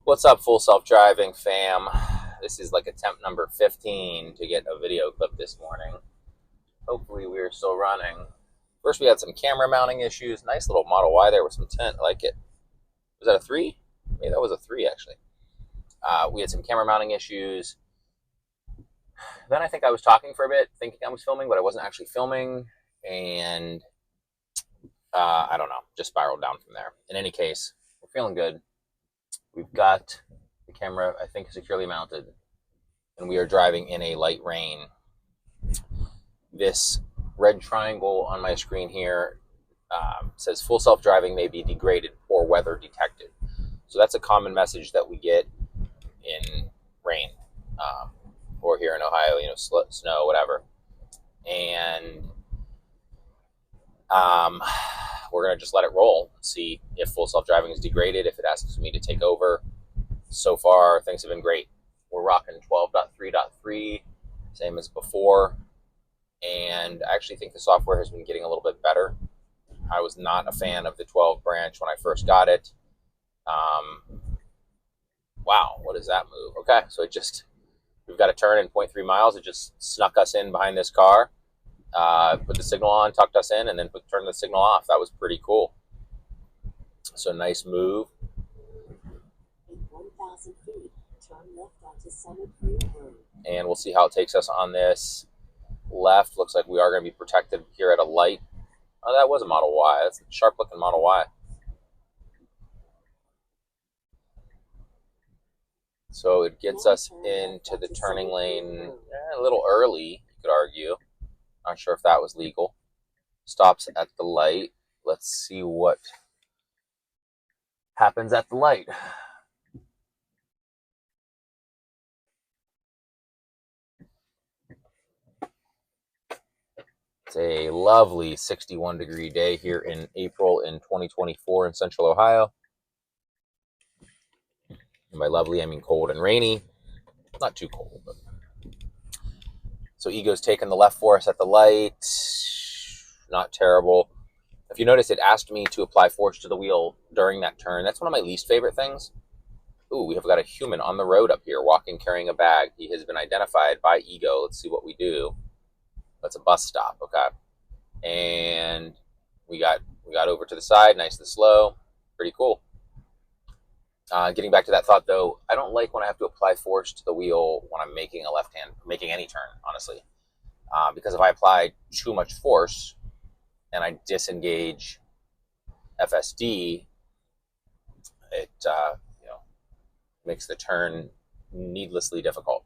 What's up, full self-driving fam? This is like attempt number 15 to get a video clip this morning. Hopefully we're still running. First we had some camera mounting issues. Nice little Model Y there with some tint. I like it. Was that a 3? Maybe that was a 3 actually. We had some camera mounting issues. Then I think I was talking for a bit, thinking I was filming, but I wasn't actually filming. And I don't know, just spiraled down from there. In any case, we're feeling good. We've got the camera, I think, securely mounted, and we are driving in a light rain. This red triangle on my screen here says full self-driving may be degraded, poor weather detected. So that's a common message that we get in rain, or here in Ohio, snow, whatever. And we're going to just let it roll, see if full self-driving is degraded, if it asks me to take over. So far, things have been great. We're rocking 12.3.3, same as before. And I actually think the software has been getting a little bit better. I was not a fan of the 12 branch when I first got it. Wow, what does that move? Okay, so we've got a turn in 0.3 miles. It just snuck us in behind this car, put the signal on, tucked us in, and then turned the signal off. That was pretty cool. So nice move. 1,000 feet, turn left onto Summit Road. And we'll see how it takes us on this left. Looks like we are going to be protected here at a light. Oh, that was a Model Y. That's a sharp looking Model Y. So it gets us into the turning lane a little early, you could argue. Not sure if that was legal. Stops at the light. Let's see what happens at the light. It's a lovely 61-degree day here in April in 2024 in Central Ohio. And by lovely, I mean cold and rainy. Not too cold, but. So Ego's taking the left for us at the light. Not terrible. If you notice, it asked me to apply force to the wheel during that turn. That's one of my least favorite things. Ooh, we have got a human on the road up here, walking, carrying a bag. He has been identified by Ego. Let's see what we do. That's a bus stop, okay. And we got over to the side, nice and slow. Pretty cool. Getting back to that thought, though, I don't like when I have to apply force to the wheel when I'm making making any turn, honestly. Because if I apply too much force and I disengage FSD, it makes the turn needlessly difficult.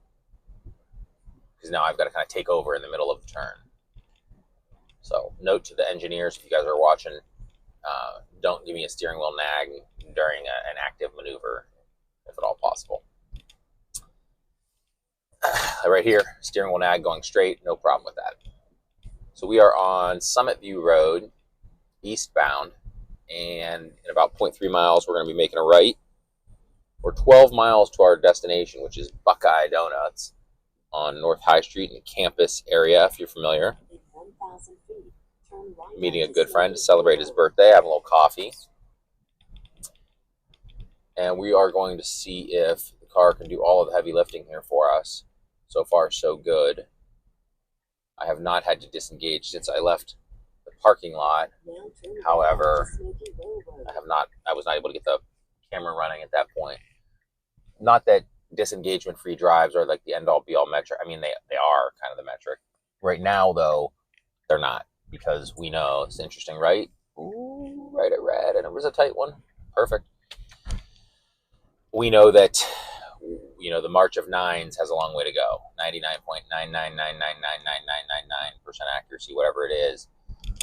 Because now I've got to kind of take over in the middle of the turn. So note to the engineers, if you guys are watching, don't give me a steering wheel nag during an active maneuver, if at all possible. Right here, steering wheel nag going straight, no problem with that. So we are on Summit View Road, eastbound, and in about 0.3 miles, we're going to be making a right. We're 12 miles to our destination, which is Buckeye Donuts on North High Street in the campus area, if you're familiar. Meeting a good friend to celebrate his birthday, having a little coffee. And we are going to see if the car can do all of the heavy lifting here for us. So far, so good. I have not had to disengage since I left the parking lot. However, I was not able to get the camera running at that point. Not that disengagement-free drives are like the end-all be-all metric. I mean, they are kind of the metric. Right now, though, they're not, because we know, it's interesting, right? Ooh, right at red, and it was a tight one. Perfect. We know that, the March of Nines has a long way to go. 99.999999999% accuracy, whatever it is.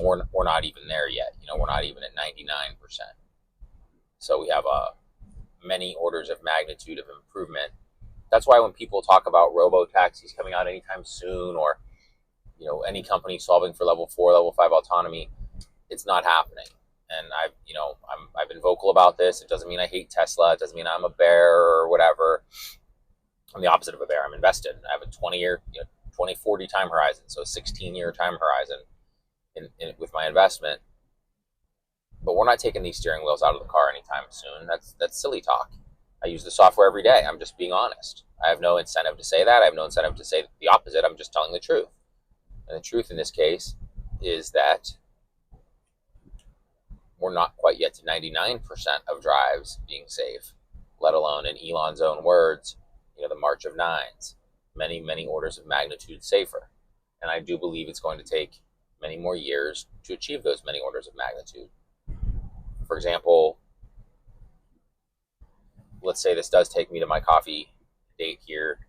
We're not even there yet. We're not even at 99%. So we have many orders of magnitude of improvement. That's why when people talk about robo-taxis coming out anytime soon, or any company solving for level 4, level 5 autonomy, it's not happening. And I've been vocal about this. It doesn't mean I hate Tesla. It doesn't mean I'm a bear or whatever. I'm the opposite of a bear. I'm invested. I have a 20-year, 2040 time horizon, so a 16-year time horizon with my investment. But we're not taking these steering wheels out of the car anytime soon. That's silly talk. I use the software every day. I'm just being honest. I have no incentive to say that. I have no incentive to say the opposite. I'm just telling the truth. And the truth in this case is that we're not quite yet to 99% of drives being safe, let alone, in Elon's own words, the March of Nines, many, many orders of magnitude safer. And I do believe it's going to take many more years to achieve those many orders of magnitude. For example, let's say this does take me to my coffee date here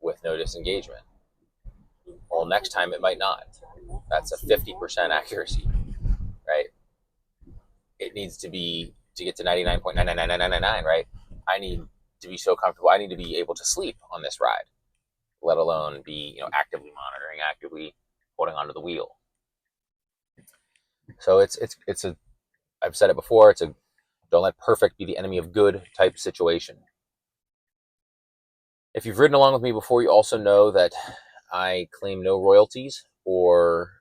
with no disengagement. Well, next time it might not. That's a 50% accuracy, right? It needs to be, to get to 99.99999, right? I need to be so comfortable. I need to be able to sleep on this ride, let alone be, actively monitoring, actively holding onto the wheel. So it's a, I've said it before, it's a don't let perfect be the enemy of good type situation. If you've ridden along with me before, you also know that I claim no royalties, or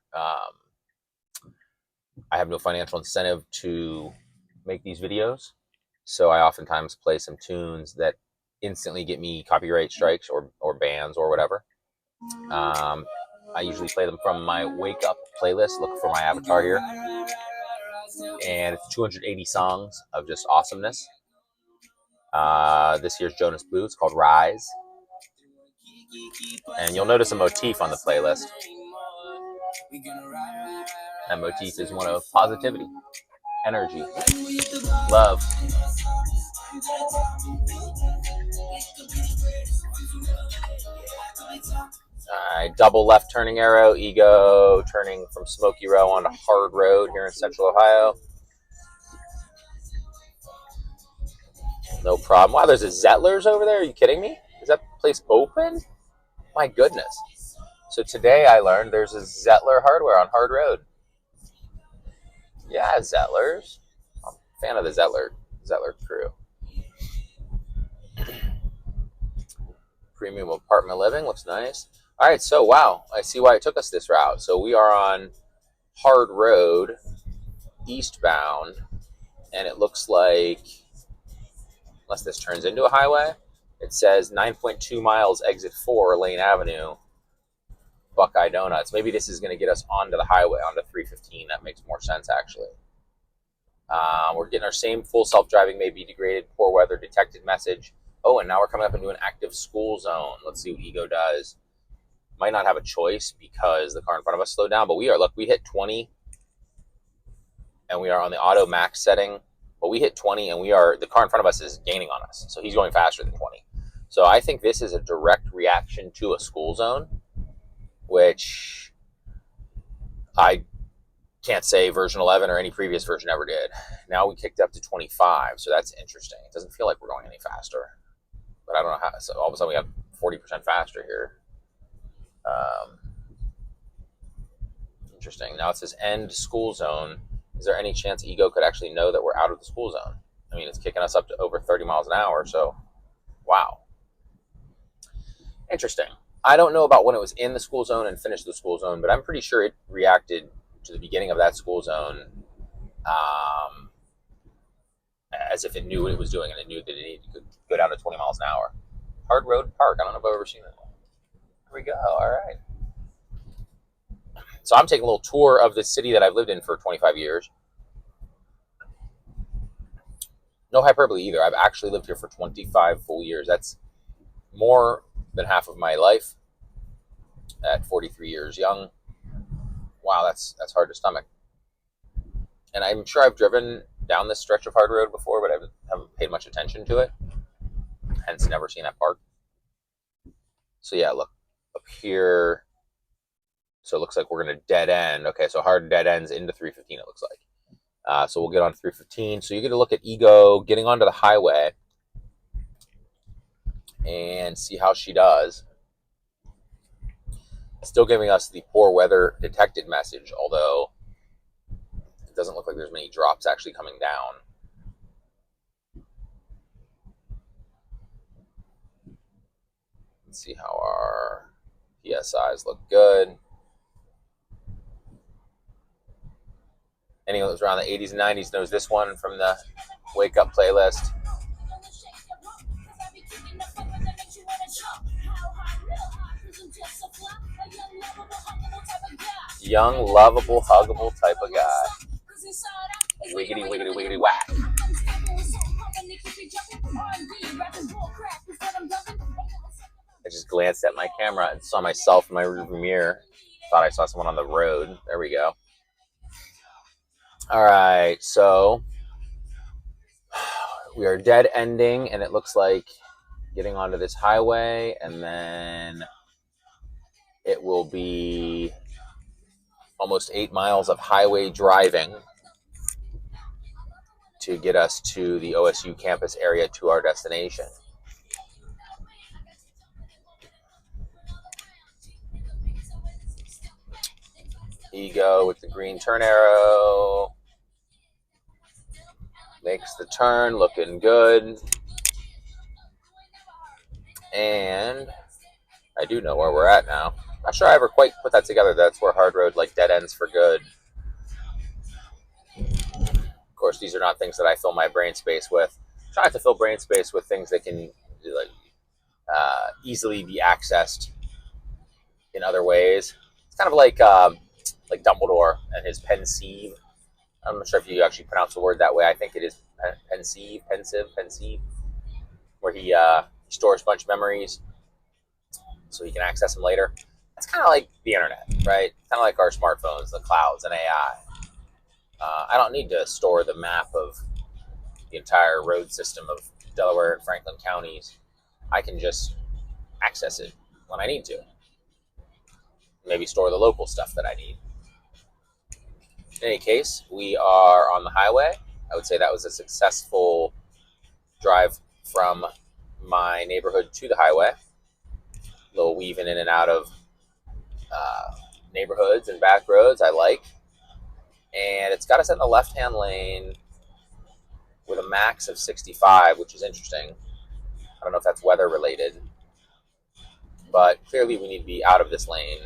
I have no financial incentive to make these videos. So I oftentimes play some tunes that instantly get me copyright strikes or bans or whatever. I usually play them from my Wake Up playlist. Look for my avatar here. And it's 280 songs of just awesomeness. This year's Jonas Blue. It's called Rise. And you'll notice a motif on the playlist. That motif is one of positivity, energy, love. Double left turning arrow, Ego turning from Smoky Row onto Hard Road here in Central Ohio. No problem. Wow, there's a Zettlers over there. Are you kidding me? Is that place open? My goodness. So today I learned there's a Zettler hardware on Hard Road. Yeah, Zettlers. I'm a fan of the Zettler crew. Premium apartment living. Looks nice. All right, so wow, I see why it took us this route. So we are on Hard Road, eastbound, and it looks like, unless this turns into a highway, it says 9.2 miles, exit 4, Lane Avenue, Buckeye Donuts. Maybe this is going to get us onto the highway, onto 315. That makes more sense, actually. We're getting our same full self-driving may be degraded, poor weather detected message. Oh, and now we're coming up into an active school zone. Let's see what Ego does. Might not have a choice because the car in front of us slowed down, but we hit 20, and we are on the auto max setting, but we hit 20, and the car in front of us is gaining on us, so he's going faster than 20. So I think this is a direct reaction to a school zone, which I can't say version 11 or any previous version ever did. Now we kicked up to 25, so that's interesting. It doesn't feel like we're going any faster, but I don't know how. So all of a sudden we got 40% faster here. Interesting. Now it says end school zone. Is there any chance Ego could actually know that we're out of the school zone? I mean, it's kicking us up to over 30 miles an hour, so wow. Interesting. I don't know about when it was in the school zone and finished the school zone, but I'm pretty sure it reacted to the beginning of that school zone as if it knew what it was doing, and it knew that it needed to go down to 20 miles an hour. Hard Road Park. I don't know if I've ever seen that. Here we go. All right. So I'm taking a little tour of the city that I've lived in for 25 years. No hyperbole either. I've actually lived here for 25 full years. That's more than half of my life at 43 years young. Wow, that's hard to stomach. And I'm sure I've driven down this stretch of Hard Road before, but I haven't paid much attention to it. Hence, never seen that park. So yeah, look, up here. So it looks like we're going to dead end. Okay, so hard dead ends into 315, it looks like. So we'll get on 315. So you get to look at Ego getting onto the highway and see how she does. Still giving us the poor weather detected message, although it doesn't look like there's many drops actually coming down. Let's see how our PSIs look. Good. Anyone that was around the 80s and 90s knows this one from the Wake Up playlist. Young, lovable, huggable type of guy. Wiggity, wiggity, wiggity, whack. I just glanced at my camera and saw myself in my rearview mirror. Thought I saw someone on the road. There we go. All right, so we are dead ending, and it looks like getting onto this highway, and then it will be almost 8 miles of highway driving to get us to the OSU campus area to our destination. Ego with the green turn arrow. Makes the turn, looking good. And I do know where we're at now. Not sure I ever quite put that together. That's where hard road like dead ends for good. Of course, these are not things that I fill my brain space with. Try not to fill brain space with things that can easily be accessed in other ways. It's kind of like Dumbledore and his pensieve. I'm not sure if you actually pronounce the word that way. I think it is pensieve, where he stores a bunch of memories so he can access them later. It's kind of like the internet, right? Kind of like our smartphones, the clouds, and AI. I don't need to store the map of the entire road system of Delaware and Franklin counties. I can just access it when I need to. Maybe store the local stuff that I need. In any case, we are on the highway. I would say that was a successful drive from my neighborhood to the highway. A little weaving in and out of neighborhoods and back roads I like. And it's got us in the left-hand lane with a max of 65, which is interesting. I don't know if that's weather related, but clearly we need to be out of this lane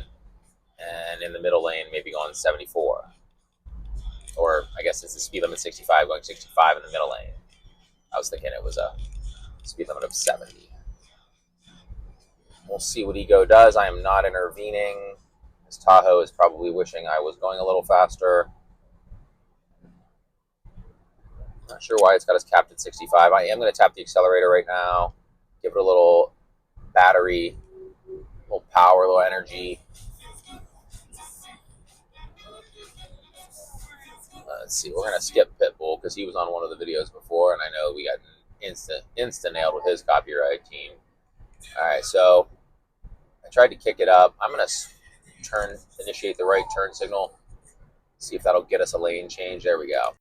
and in the middle lane, maybe going 74. Or I guess it's the speed limit 65, going 65 in the middle lane. I was thinking it was a speed limit of 70. We'll see what Ego does. I am not intervening. This Tahoe is probably wishing I was going a little faster. Not sure why it's got us capped at 65. I am going to tap the accelerator right now. Give it a little battery, a little power, a little energy. Let's see, we're going to skip Pitbull because he was on one of the videos before, and I know we got instant nailed with his copyright team. All right, so I tried to kick it up. I'm going to initiate the right turn signal. See if that'll get us a lane change. There we go.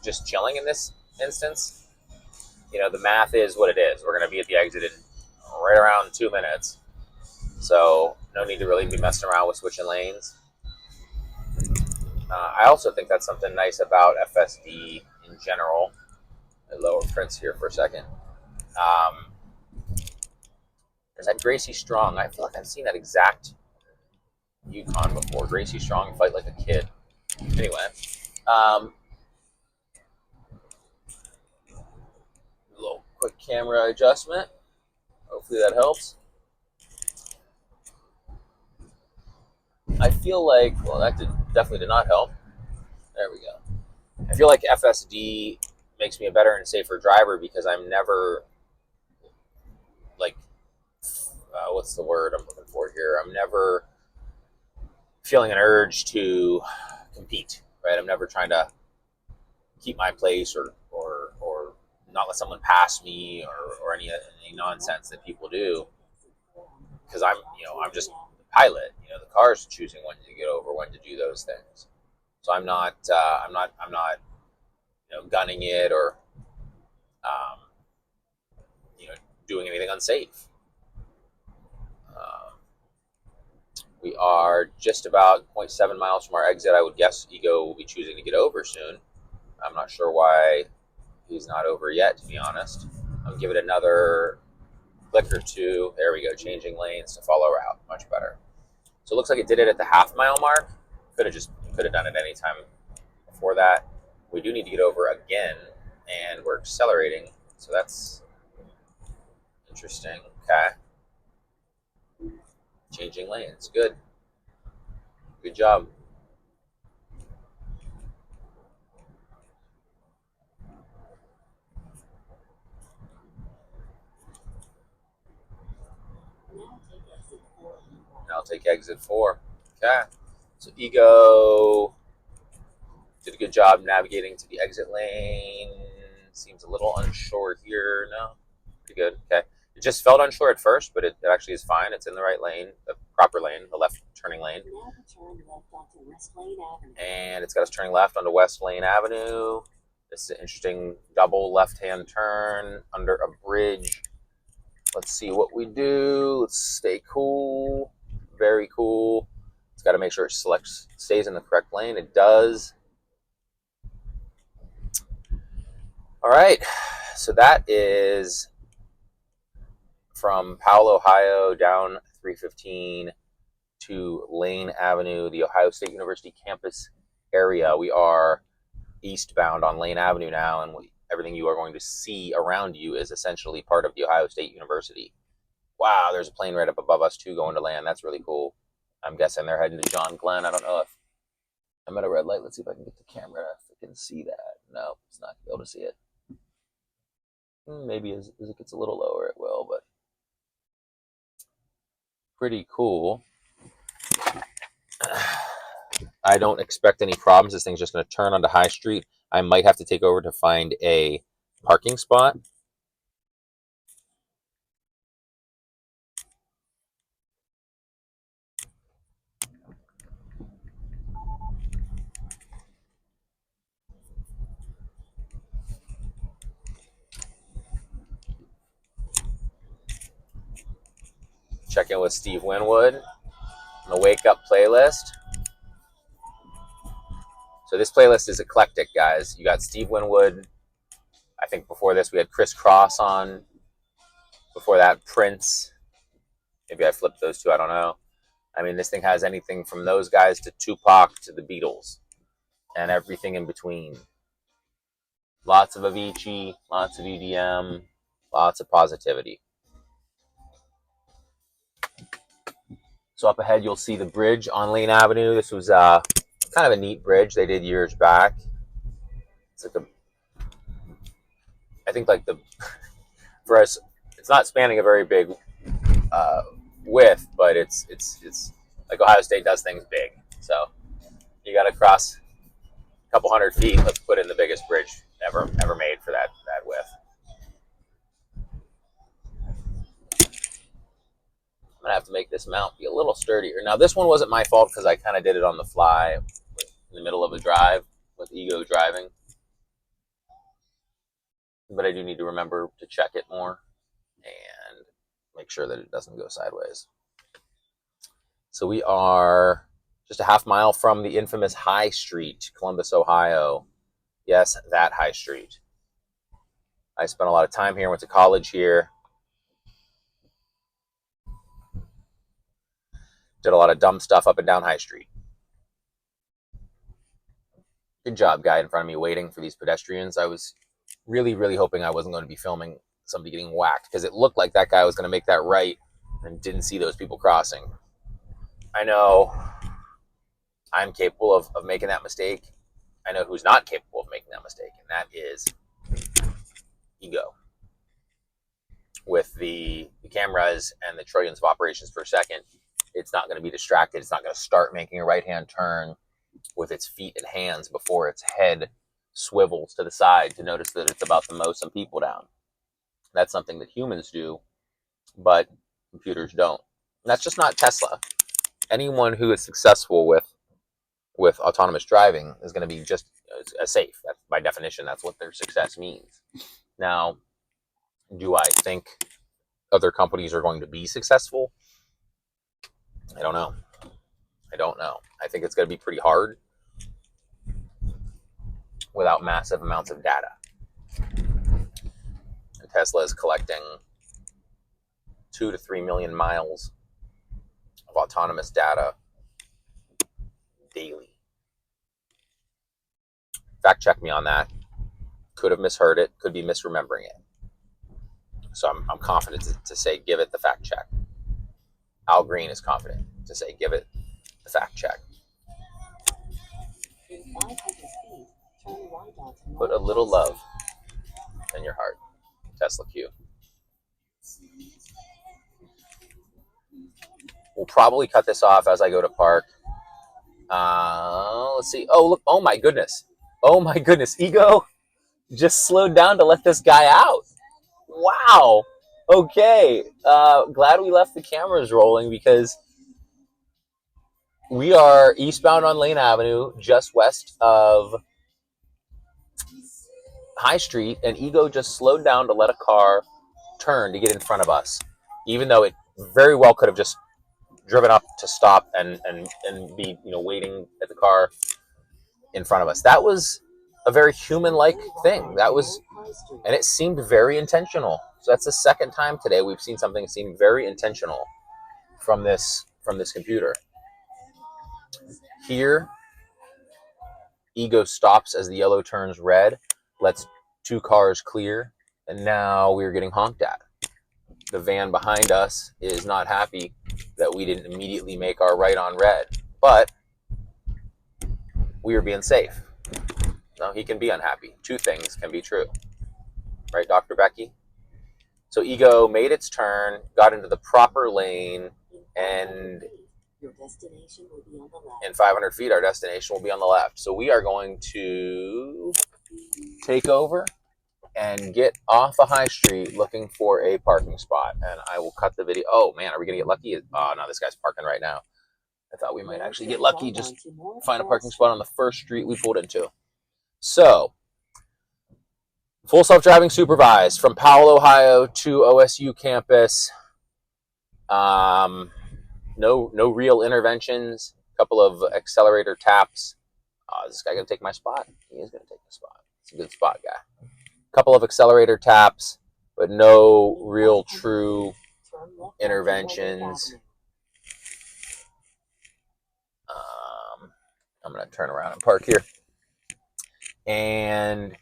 just chilling in this instance. You know, the math is what it is. We're going to be at the exit in right around 2 minutes. So no need to really be messing around with switching lanes. I also think that's something nice about FSD in general. I lower prints here for a second. There's that Gracie Strong. I feel like I've seen that exact Yukon before. Gracie Strong fight like a kid. Anyway, little quick camera adjustment. Hopefully that helps. I feel like, well, that definitely did not help. There we go. I feel like FSD makes me a better and safer driver because I'm never, like, what's the word I'm looking for here? I'm never feeling an urge to compete, right? I'm never trying to keep my place or not let someone pass me or any nonsense that people do, because I'm just the pilot. You know, the car's choosing when to get over, when to do those things. So I'm not gunning it or doing anything unsafe. We are just about 0.7 miles from our exit. I would guess Ego will be choosing to get over soon. I'm not sure why he's not over yet, to be honest. I'll give it another click or two. There we go, changing lanes to follow route. Much better. So it looks like it did it at the half-mile mark. Could have done it any time before that. We do need to get over again, and we're accelerating, so that's interesting. Okay. Changing lanes. Good. Good job. Now I'll take exit 4. Okay. So Ego did a good job navigating to the exit lane. Seems a little unsure here. No? Pretty good. Okay. It just felt unsure at first, but it actually is fine. It's in the right lane, the proper lane, the left turning lane. And it's got us turning left onto West Lane Avenue. This is an interesting double left-hand turn under a bridge. Let's see what we do. Let's stay cool. Very cool. It's got to make sure it stays in the correct lane. It does. All right. So that is from Powell, Ohio, down 315 to Lane Avenue, the Ohio State University campus area. We are eastbound on Lane Avenue now, and everything you are going to see around you is essentially part of the Ohio State University. Wow, there's a plane right up above us too going to land. That's really cool. I'm guessing they're heading to John Glenn. I don't know if I'm at a red light. Let's see if I can get the camera if I can see that. No, it's not going to be able to see it. Maybe as it gets a little lower it will, but pretty cool. I don't expect any problems. This thing's just going to turn onto High Street. I might have to take over to find a parking spot. Check in with Steve Winwood on the Wake Up playlist. So this playlist is eclectic, guys. You got Steve Winwood. I think before this we had Chris Cross on. Before that, Prince. Maybe I flipped those two. I don't know. I mean, this thing has anything from those guys to Tupac to the Beatles and everything in between. Lots of Avicii, lots of EDM, lots of positivity. So up ahead, you'll see the bridge on Lane Avenue. This was kind of a neat bridge they did years back. It's like I think like for us, it's not spanning a very big width, but it's like Ohio State does things big. So you got to cross a couple 100 feet. Let's put in the biggest bridge ever made for that width. I'm gonna have to make this mount be a little sturdier. Now this one wasn't my fault because I kind of did it on the fly in the middle of a drive with Ego driving. but I do need to remember to check it more and make sure that it doesn't go sideways. So we are just a half mile from the infamous High Street, Columbus, Ohio. Yes, that High Street. I spent a lot of time here, went to college here. Did a lot of dumb stuff up and down High Street. Good job, guy in front of me waiting for these pedestrians. I was really, really hoping I wasn't going to be filming somebody getting whacked, because it looked like that guy was going to make that right and didn't see those people crossing. I know I'm capable of making that mistake. I know who's not capable of making that mistake, and that is ego. With the cameras and the trillions of operations per second, it's not going to be distracted. It's not going to start making a right-hand turn with its feet and hands before its head swivels to the side to notice that it's about to mow some people down. That's something that humans do, but computers don't. And that's just not Tesla. Anyone who is successful with autonomous driving is going to be just safe. That's, by definition, that's what their success means. Now, do I think other companies are going to be successful? I don't know. I think it's going to be pretty hard without massive amounts of data. And Tesla is collecting 2 to 3 million miles of autonomous data daily. Fact check me on that. Could have misheard it, could be misremembering it. So I'm confident to say give it the fact check. Al Green is confident to say give it the fact check. Put a little love in your heart. Tesla Q. We'll probably cut this off as I go to park. Let's see. Oh, look. Oh, my goodness. Ego just slowed down to let this guy out. Wow. Okay. Glad we left the cameras rolling, because we are eastbound on Lane Avenue, just west of High Street, and Ego just slowed down to let a car turn to get in front of us, even though it very well could have just driven up to stop and be waiting at the car in front of us. That was a very human-like thing. And it seemed very intentional. So that's the second time today we've seen something that seemed very intentional from this computer. Here, Ego stops as the yellow turns red, lets 2 cars clear, and now we're getting honked at. The van behind us is not happy that we didn't immediately make our right on red, but we are being safe. No, he can be unhappy. 2 things can be true. Right, Dr. Becky? So Ego made its turn, got into the proper lane, and in 500 feet, our destination will be on the left. So we are going to take over and get off a High Street looking for a parking spot. And I will cut the video. Oh, man, are we going to get lucky? Oh, no, this guy's parking right now. I thought we might actually get lucky, just find a parking spot on the first street we pulled into. So, full self-driving supervised from Powell, Ohio to OSU campus. No real interventions. A couple of accelerator taps. Is this guy going to take my spot? He is going to take the spot. It's a good spot, guy. A couple of accelerator taps, but no real true interventions. I'm going to turn around and park here. And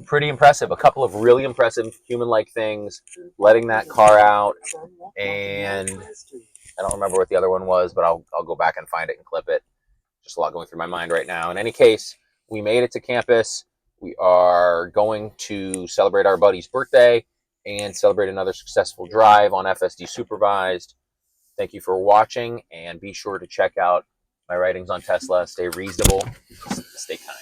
pretty impressive. A couple of really impressive human-like things. Letting that car out. And I don't remember what the other one was, but I'll go back and find it and clip it. Just a lot going through my mind right now. In any case, we made it to campus. We are going to celebrate our buddy's birthday and celebrate another successful drive on FSD Supervised. Thank you for watching, and be sure to check out my writings on Tesla. Stay reasonable, stay kind.